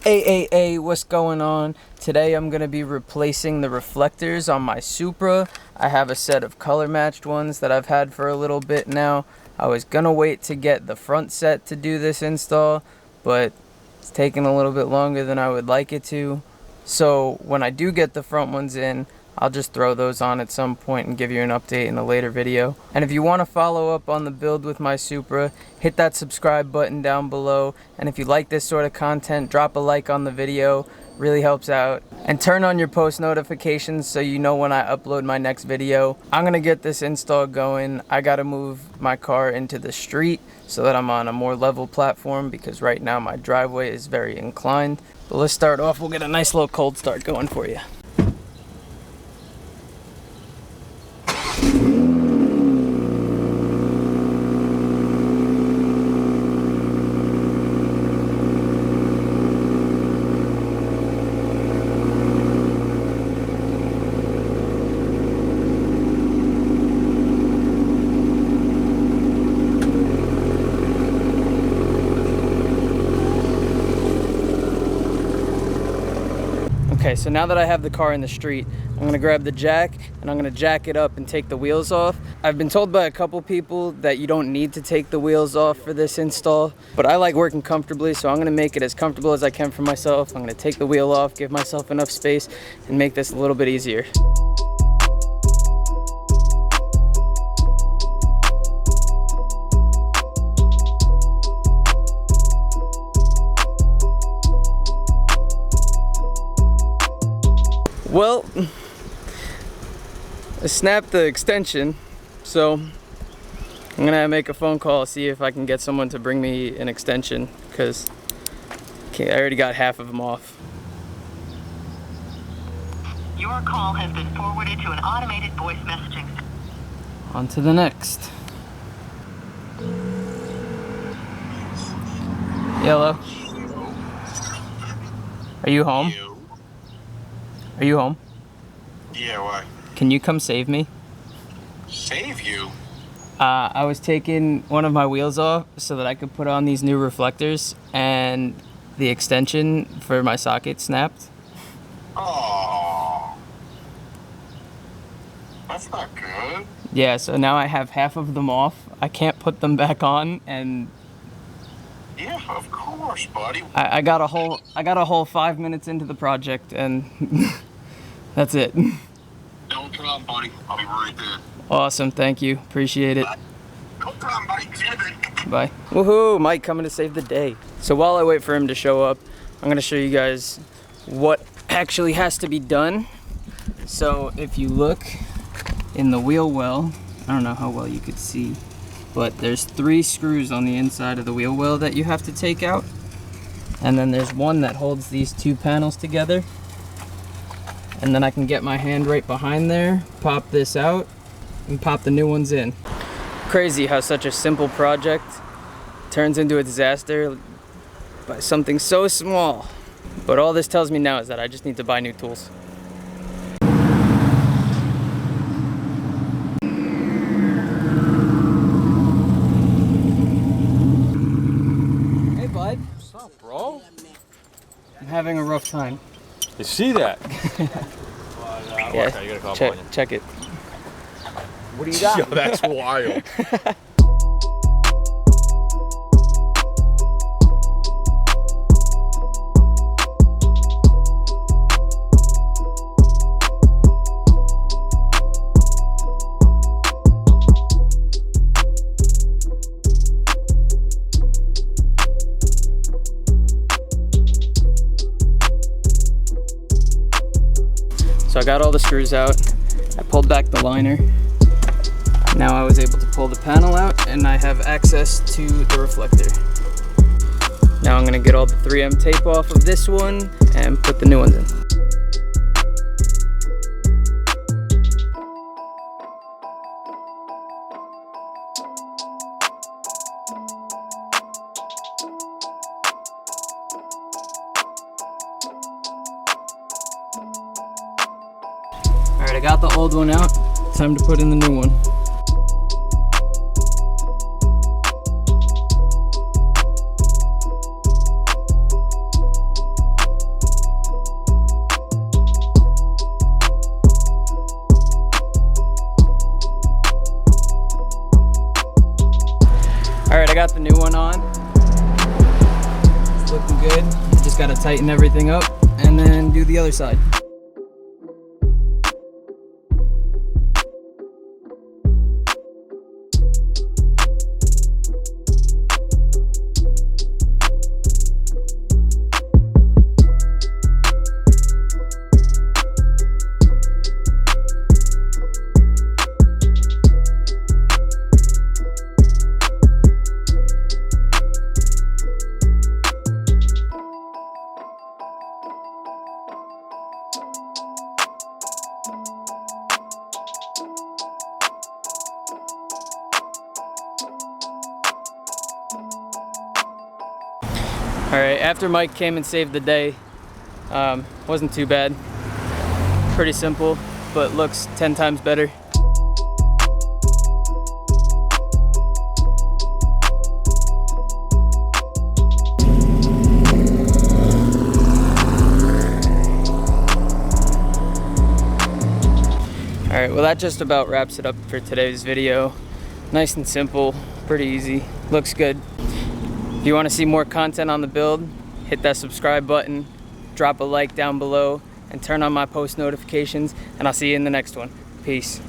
Hey, what's going on? Today I'm going to be replacing the reflectors on my Supra. I have a set of color matched ones that I've had for a little bit now. I was going to wait to get the front set to do this install, but it's taking a little bit longer than I would like it to. So when I do get the front ones in, I'll just throw those on at some point and give you an update in a later video. And if you want to follow up on the build with my Supra, hit that subscribe button down below. And if you like this sort of content, drop a like on the video. Really helps out. And turn on your post notifications so you know when I upload my next video. I'm gonna get this install going. I gotta move my car into the street so that I'm on a more level platform, because right now my driveway is very inclined. But let's start off. We'll get a nice little cold start going for you. Okay, so now that I have the car in the street, I'm gonna grab the jack and I'm gonna jack it up and take the wheels off. I've been told by a couple people that you don't need to take the wheels off for this install, but I like working comfortably, so I'm gonna make it as comfortable as I can for myself. I'm gonna take the wheel off, give myself enough space, and make this a little bit easier. Well, I snapped the extension, so I'm gonna make a phone call, see if I can get someone to bring me an extension, because I already got half of them off. Your call has been forwarded to an automated voice messaging. On to the next. Hello. Are you home? Are you home? Yeah, why? Can you come save me? Save you? I was taking one of my wheels off so that I could put on these new reflectors, and the extension for my socket snapped. Oh, that's not good. Yeah, so now I have half of them off. I can't put them back on, and yeah, of course, buddy. I got a whole 5 minutes into the project, and that's it. No problem, buddy. I'll be right there. Awesome, thank you. Appreciate it. No problem, buddy. Bye. Woohoo, Mike coming to save the day. So while I wait for him to show up, I'm gonna show you guys what actually has to be done. So if you look in the wheel well, I don't know how well you could see, but there's 3 screws on the inside of the wheel well that you have to take out. And then there's one that holds these 2 panels together. And then I can get my hand right behind there, pop this out, and pop the new ones in. Crazy how such a simple project turns into a disaster by something so small. But all this tells me now is that I just need to buy new tools. Hey bud. What's up, bro? I'm having a rough time. You see that? Yeah, okay, you gotta call Bonnie. check it. What do you got? Yo, that's wild. So I got all the screws out. I pulled back the liner. Now I was able to pull the panel out, and I have access to the reflector. Now I'm gonna get all the 3M tape off of this one and put the new ones in. Alright, I got the old one out. Time to put in the new one. Just gotta tighten everything up and then do the other side. Alright, after Mike came and saved the day, wasn't too bad. Pretty simple, but looks 10 times better. Alright, well that just about wraps it up for today's video. Nice and simple, pretty easy, looks good. If you want to see more content on the build, hit that subscribe button, drop a like down below, and turn on my post notifications, and I'll see you in the next one. Peace.